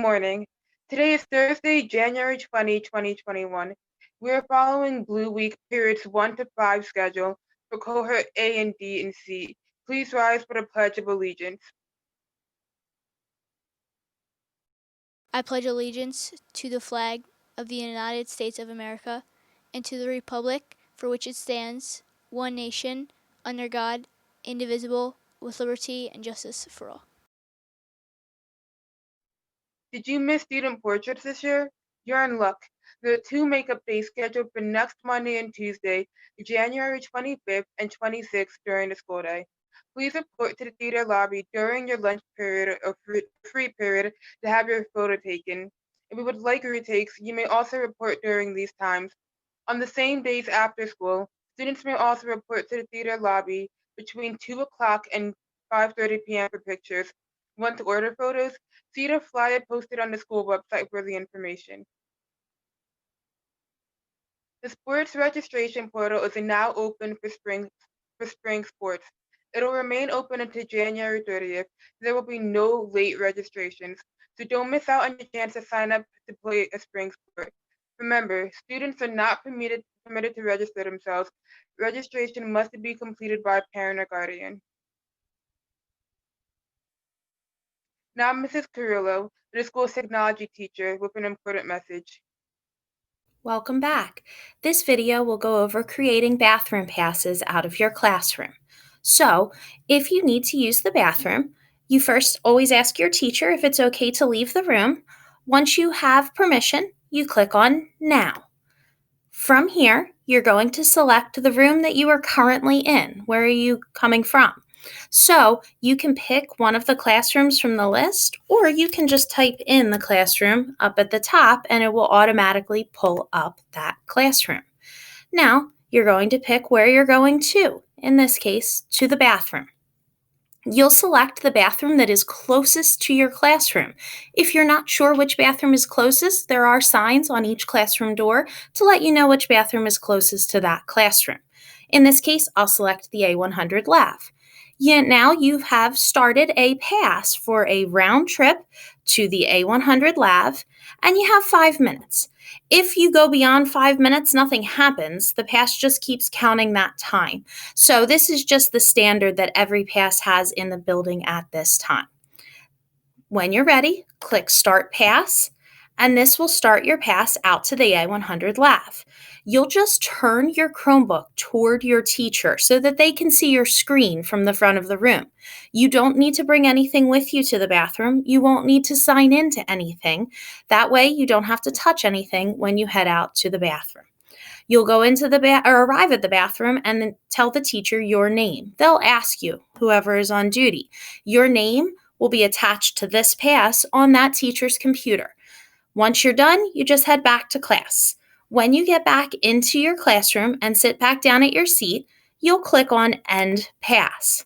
morning. Today is Thursday, January 20, 2021. We are following Blue Week periods 1 to 5 schedule for cohort A and D and C. Please rise for the Pledge of Allegiance. I pledge allegiance to the flag of the United States of America and to the republic for which it stands, one nation, under God, indivisible, with liberty and justice for all. Did you miss student portraits this year? You're in luck. There are 2 makeup days scheduled for next Monday and Tuesday, January 25th and 26th during the school day. Please report to the theater lobby during your lunch period or free period to have your photo taken. If you would like retakes, you may also report during these times. On the same days after school, students may also report to the theater lobby between 2 o'clock and 5:30 p.m. for pictures. Want to order photos? See the flyer posted on the school website for the information. The sports registration portal is now open for spring sports. It'll remain open until January 30th. There will be no late registrations, so don't miss out on your chance to sign up to play a spring sport. Remember, students are not permitted to register themselves. Registration must be completed by a parent or guardian. Now, Mrs. Carrillo, the school's technology teacher, with an important message. Welcome back. This video will go over creating bathroom passes out of your classroom. So, if you need to use the bathroom, you first always ask your teacher if it's okay to leave the room. Once you have permission, you click on Now. From here, you're going to select the room that you are currently in. Where are you coming from? So you can pick one of the classrooms from the list, or you can just type in the classroom up at the top and it will automatically pull up that classroom. Now you're going to pick where you're going to, in this case, to the bathroom. You'll select the bathroom that is closest to your classroom. If you're not sure which bathroom is closest, there are signs on each classroom door to let you know which bathroom is closest to that classroom. In this case, I'll select the A100 Lav. Now you have started a pass for a round trip to the A100 Lav, and you have 5 minutes. If you go beyond 5 minutes, nothing happens. The pass just keeps counting that time. So this is just the standard that every pass has in the building at this time. When you're ready, click Start Pass, and this will start your pass out to the A100 Lav. You'll just turn your Chromebook toward your teacher so that they can see your screen from the front of the room. You don't need to bring anything with you to the bathroom. You won't need to sign into anything. That way, you don't have to touch anything when you head out to the bathroom. You'll go into arrive at the bathroom and then tell the teacher your name. They'll ask you, whoever is on duty. Your name will be attached to this pass on that teacher's computer. Once you're done, you just head back to class. When you get back into your classroom and sit back down at your seat, you'll click on End Pass.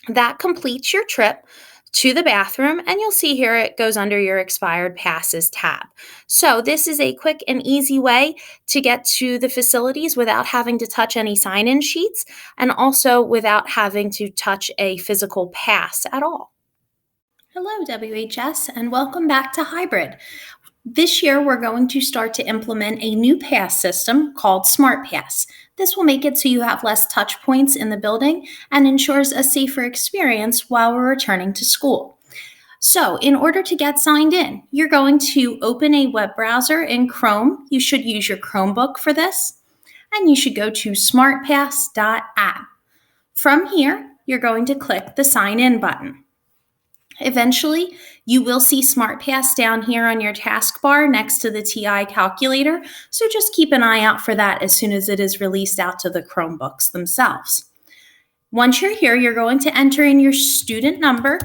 That completes your trip to the bathroom, and you'll see here it goes under your Expired Passes tab. So this is a quick and easy way to get to the facilities without having to touch any sign-in sheets and also without having to touch a physical pass at all. Hello, WHS, and welcome back to Hybrid. This year, we're going to start to implement a new pass system called SmartPass. This will make it so you have less touch points in the building and ensures a safer experience while we're returning to school. So, in order to get signed in, you're going to open a web browser in Chrome. You should use your Chromebook for this, and you should go to smartpass.app. From here, you're going to click the Sign In button. Eventually, you will see SmartPass down here on your taskbar next to the TI calculator, so just keep an eye out for that as soon as it is released out to the Chromebooks themselves. Once you're here, you're going to enter in your student number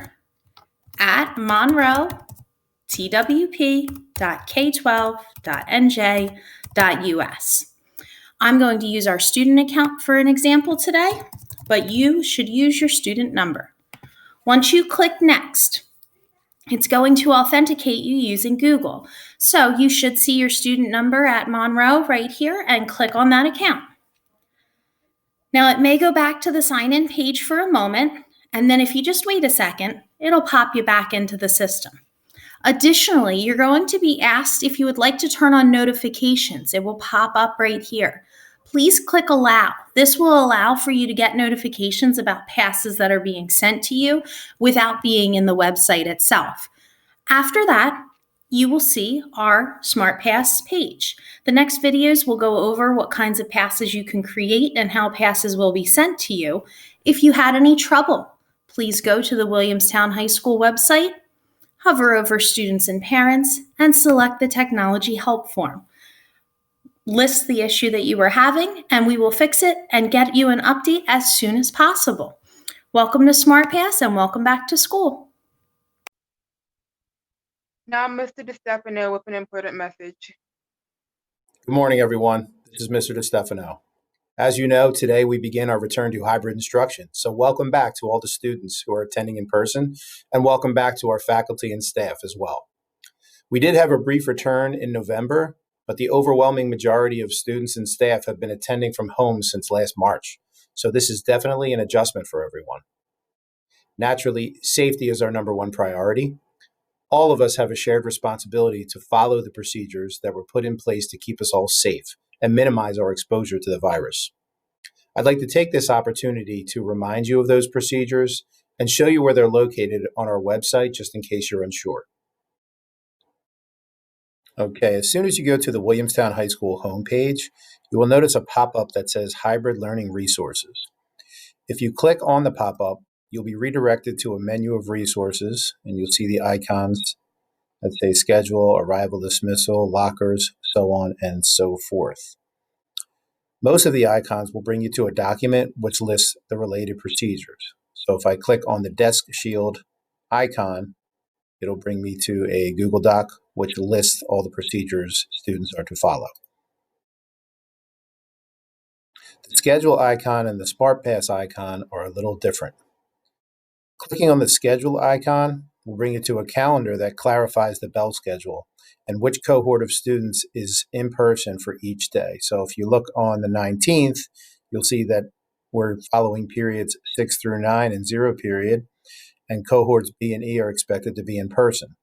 at monroe.twp.k12.nj.us. I'm going to use our student account for an example today, but you should use your student number. Once you click Next, it's going to authenticate you using Google. So you should see your student number at Monroe right here and click on that account. Now it may go back to the sign-in page for a moment, and then if you just wait a second, it'll pop you back into the system. Additionally, you're going to be asked if you would like to turn on notifications. It will pop up right here. Please click allow. This will allow for you to get notifications about passes that are being sent to you without being in the website itself. After that, you will see our SmartPass page. The next videos will go over what kinds of passes you can create and how passes will be sent to you. If you had any trouble, please go to the Williamstown High School website, hover over Students and Parents, and select the Technology Help form. List the issue that you were having, and we will fix it and get you an update as soon as possible. Welcome to SmartPass and welcome back to school. Now, Mr. DeStefano with an important message. Good morning, everyone. This is Mr. DeStefano. As you know, today we begin our return to hybrid instruction. So welcome back to all the students who are attending in person, and welcome back to our faculty and staff as well. We did have a brief return in November, but the overwhelming majority of students and staff have been attending from home since last March. So this is definitely an adjustment for everyone. Naturally, safety is our number one priority. All of us have a shared responsibility to follow the procedures that were put in place to keep us all safe and minimize our exposure to the virus. I'd like to take this opportunity to remind you of those procedures and show you where they're located on our website, just in case you're unsure. Okay, as soon as you go to the Williamstown High School homepage, you will notice a pop-up that says Hybrid Learning Resources. If you click on the pop-up, you'll be redirected to a menu of resources, and you'll see the icons that say schedule, arrival, dismissal, lockers, so on and so forth. Most of the icons will bring you to a document which lists the related procedures. So if I click on the Desk Shield icon, it'll bring me to a Google Doc which lists all the procedures students are to follow. The schedule icon and the SmartPass icon are a little different. Clicking on the schedule icon will bring you to a calendar that clarifies the bell schedule and which cohort of students is in person for each day. So if you look on the 19th, you'll see that we're following periods 6 through 9 and 0 period, and cohorts B and E are expected to be in person.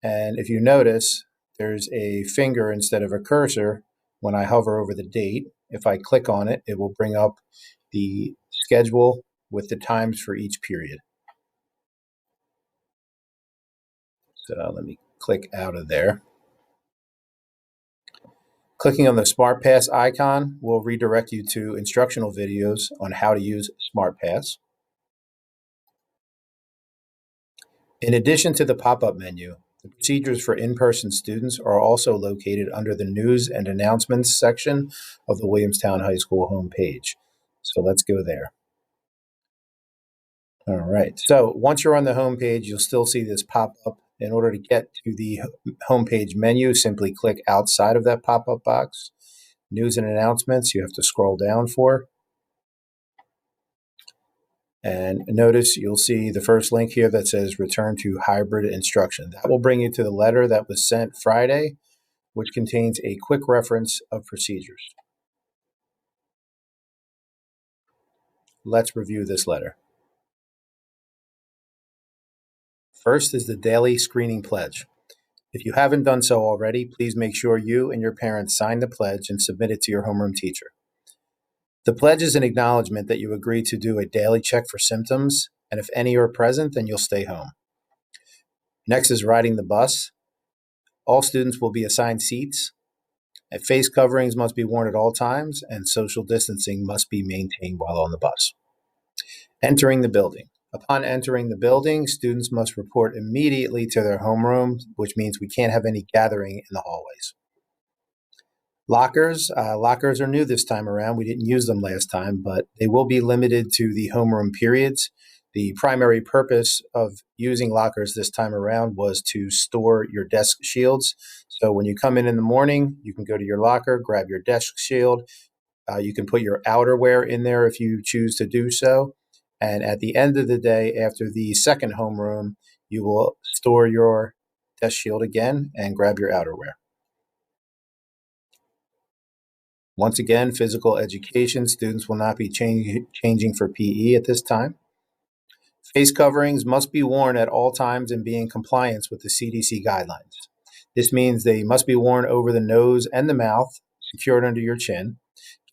And if you notice, there's a finger instead of a cursor when I hover over the date. If I click on it, it will bring up the schedule with the times for each period. So let me click out of there. Clicking on the SmartPass icon will redirect you to instructional videos on how to use SmartPass. In addition to the pop-up menu, the procedures for in-person students are also located under the News and Announcements section of the Williamstown High School homepage. So let's go there. All right, so once you're on the homepage, you'll still see this pop-up. In order to get to the homepage menu, simply click outside of that pop-up box. News and Announcements, you have to scroll down for. And notice you'll see the first link here that says Return to Hybrid Instruction. That will bring you to the letter that was sent Friday, which contains a quick reference of procedures. Let's review this letter. First is the daily screening pledge. If you haven't done so already, please make sure you and your parents sign the pledge and submit it to your homeroom teacher. The pledge is an acknowledgement that you agree to do a daily check for symptoms, and if any are present, then you'll stay home. Next is riding the bus. All students will be assigned seats. And face coverings must be worn at all times, and social distancing must be maintained while on the bus. Entering the building. Upon entering the building, students must report immediately to their homeroom, which means we can't have any gathering in the hallways. Lockers. Lockers are new this time around. We didn't use them last time, but they will be limited to the homeroom periods. The primary purpose of using lockers this time around was to store your desk shields. So when you come in the morning, you can go to your locker, grab your desk shield. You can put your outerwear in there if you choose to do so. And at the end of the day, after the second homeroom, you will store your desk shield again and grab your outerwear. Once again, physical education, students will not be changing for PE at this time. Face coverings must be worn at all times and be in compliance with the CDC guidelines. This means they must be worn over the nose and the mouth, secured under your chin.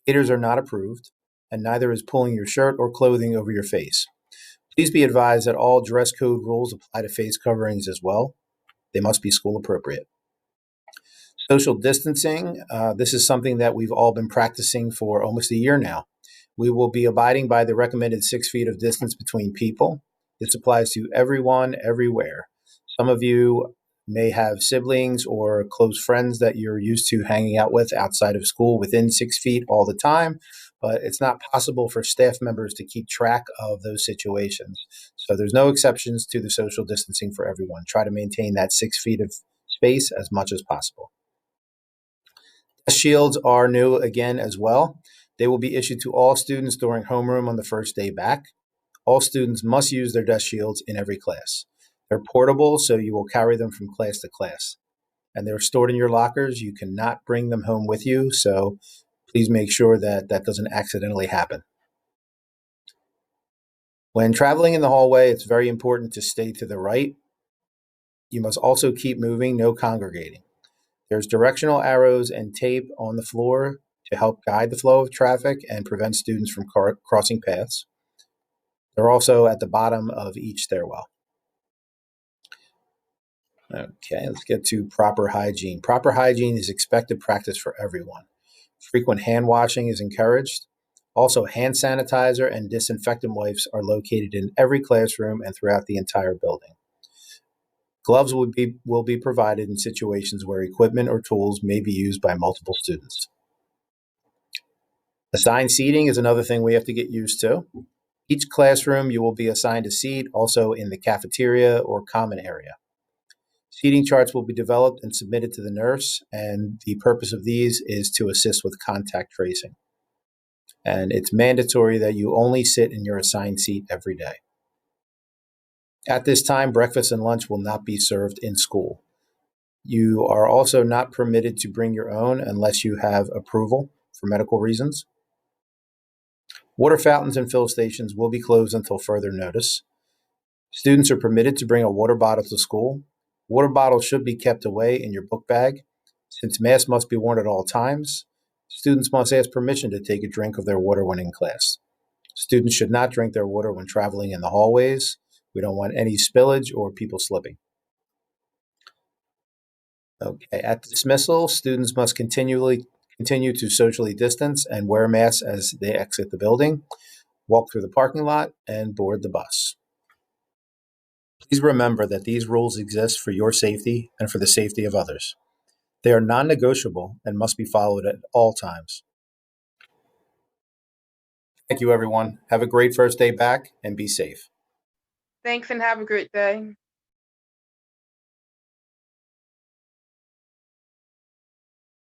Gaiters are not approved, and neither is pulling your shirt or clothing over your face. Please be advised that all dress code rules apply to face coverings as well. They must be school appropriate. Social distancing, this is something that we've all been practicing for almost a year now. We will be abiding by the recommended 6 feet of distance between people. This applies to everyone, everywhere. Some of you may have siblings or close friends that you're used to hanging out with outside of school within 6 feet all the time, but it's not possible for staff members to keep track of those situations. So there's no exceptions to the social distancing for everyone. Try to maintain that 6 feet of space as much as possible. Shields are new again as well. They will be issued to all students during homeroom on the first day back. All students must use their desk shields in every class. They're portable, so you will carry them from class to class. And they're stored in your lockers. You cannot bring them home with you, so please make sure that that doesn't accidentally happen. When traveling in the hallway, it's very important to stay to the right. You must also keep moving, no congregating. There's directional arrows and tape on the floor to help guide the flow of traffic and prevent students from crossing paths. They're also at the bottom of each stairwell. Okay, let's get to proper hygiene. Proper hygiene is expected practice for everyone. Frequent hand washing is encouraged. Also, hand sanitizer and disinfectant wipes are located in every classroom and throughout the entire building. Gloves will be provided in situations where equipment or tools may be used by multiple students. Assigned seating is another thing we have to get used to. Each classroom, you will be assigned a seat, also in the cafeteria or common area. Seating charts will be developed and submitted to the nurse, and the purpose of these is to assist with contact tracing. And it's mandatory that you only sit in your assigned seat every day. At this time, breakfast and lunch will not be served in school. You are also not permitted to bring your own unless you have approval for medical reasons. Water fountains and fill stations will be closed until further notice. Students are permitted to bring a water bottle to school. Water bottles should be kept away in your book bag. Since masks must be worn at all times, students must ask permission to take a drink of their water when in class. Students should not drink their water when traveling in the hallways. We don't want any spillage or people slipping. Okay, at dismissal, students must continue to socially distance and wear masks as they exit the building, walk through the parking lot, and board the bus. Please remember that these rules exist for your safety and for the safety of others. They are non-negotiable and must be followed at all times. Thank you, everyone. Have a great first day back and be safe. Thanks and have a great day.